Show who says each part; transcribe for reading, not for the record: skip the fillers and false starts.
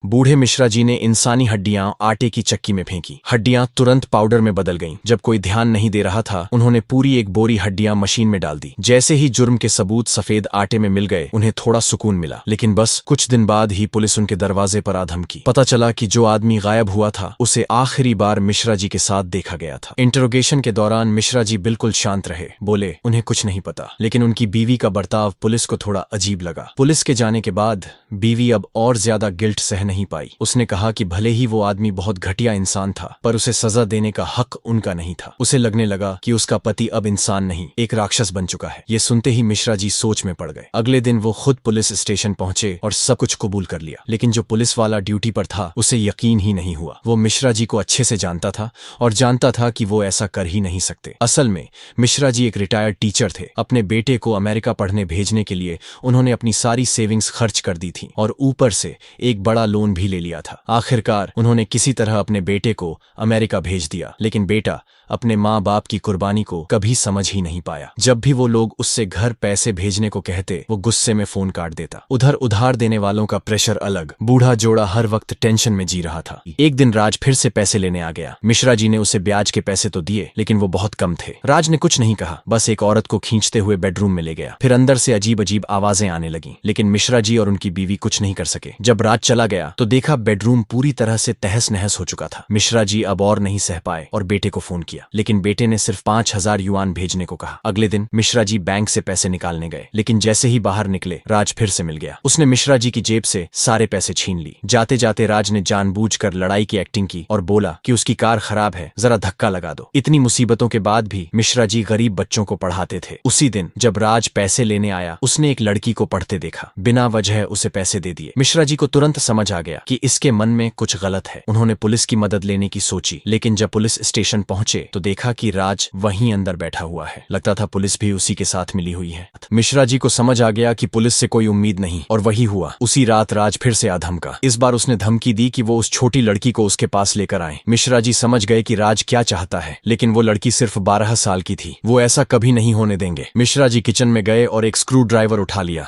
Speaker 1: बूढ़े मिश्रा जी ने इंसानी हड्डियां आटे की चक्की में फेंकी। हड्डियां तुरंत पाउडर में बदल गईं। जब कोई ध्यान नहीं दे रहा था, उन्होंने पूरी एक बोरी हड्डियां मशीन में डाल दी। जैसे ही जुर्म के सबूत सफेद आटे में मिल गए, उन्हें थोड़ा सुकून मिला। लेकिन बस कुछ दिन बाद ही पुलिस उनके दरवाजे पर आ धमकी। पता चला कि जो आदमी गायब हुआ था, उसे आखिरी बार मिश्रा जी के साथ देखा गया था। इंटरोगेशन के दौरान मिश्रा जी बिल्कुल शांत रहे। बोले उन्हें कुछ नहीं पता। लेकिन उनकी बीवी का बर्ताव पुलिस को थोड़ा अजीब लगा। पुलिस के जाने के बाद बीवी अब और ज्यादा गिल्ट सह नहीं पाई। उसने कहा कि भले ही वो आदमी बहुत घटिया इंसान था, पर उसे सजा देने का हक उनका नहीं था। उसे लगने लगा कि उसका पति अब इंसान नहीं, एक राक्षस बन चुका है। ये सुनते ही मिश्रा जी सोच में पड़ गए। अगले दिन वो खुद पुलिस स्टेशन पहुंचे और सब कुछ कबूल कर लिया। लेकिन जो पुलिस वाला ड्यूटी पर था, उसे यकीन ही नहीं हुआ। वो मिश्रा जी को अच्छे से जानता था और जानता था कि वो ऐसा कर ही नहीं सकते। असल में मिश्रा जी एक रिटायर्ड टीचर थे। अपने बेटे को अमेरिका पढ़ने भेजने के लिए उन्होंने अपनी सारी सेविंग्स खर्च कर दी थी और ऊपर से एक बड़ा लोन भी ले लिया था। आखिरकार उन्होंने किसी तरह अपने बेटे को अमेरिका भेज दिया। लेकिन बेटा अपने माँ बाप की कुर्बानी को कभी समझ ही नहीं पाया। जब भी वो लोग उससे घर पैसे भेजने को कहते, वो गुस्से में फोन काट देता। उधर उधार देने वालों का प्रेशर अलग। बूढ़ा जोड़ा हर वक्त टेंशन में जी रहा था। एक दिन राज फिर से पैसे लेने आ गया। मिश्रा जी ने उसे ब्याज के पैसे तो दिए, लेकिन वो बहुत कम थे। राज ने कुछ नहीं कहा, बस एक औरत को खींचते हुए बेडरूम में ले गया। फिर अंदर से अजीब अजीब आवाजें आने लगीं। लेकिन मिश्रा जी और उनकी बीवी कुछ नहीं कर सके। जब राज चला गया तो देखा बेडरूम पूरी तरह से तहस नहस हो चुका था। मिश्रा जी अब और नहीं सह पाए और बेटे को फोन किया। लेकिन बेटे ने सिर्फ 5,000 युआन भेजने को कहा। अगले दिन मिश्रा जी बैंक से पैसे निकालने गए। लेकिन जैसे ही बाहर निकले, राज फिर से मिल गया। उसने मिश्रा जी की जेब से सारे पैसे छीन ली। जाते जाते राज ने जानबूझकर लड़ाई की एक्टिंग की और बोला कि उसकी कार खराब है, जरा धक्का लगा दो। इतनी मुसीबतों के बाद भी मिश्रा जी गरीब बच्चों को पढ़ाते थे। उसी दिन जब राज पैसे लेने आया, उसने एक लड़की को पढ़ते देखा। बिना वजह उसे पैसे दे दिए। मिश्रा जी को तुरंत समझ आ गया कि इसके मन में कुछ गलत है। उन्होंने पुलिस की मदद लेने की सोची। लेकिन जब पुलिस स्टेशन पहुंचे तो देखा कि राज वहीं अंदर बैठा हुआ है। लगता था पुलिस भी उसी के साथ मिली हुई है। मिश्रा जी को समझ आ गया कि पुलिस से कोई उम्मीद नहीं, और वही हुआ। उसी रात राज फिर से आधमका। इस बार उसने धमकी दी कि वो उस छोटी लड़की को उसके पास लेकर आए। मिश्रा जी समझ गए कि राज क्या चाहता है, लेकिन वो लड़की सिर्फ 12 साल की थी। वो ऐसा कभी नहीं होने देंगे। मिश्रा जी किचन में गए और एक स्क्रू ड्राइवर उठा लिया।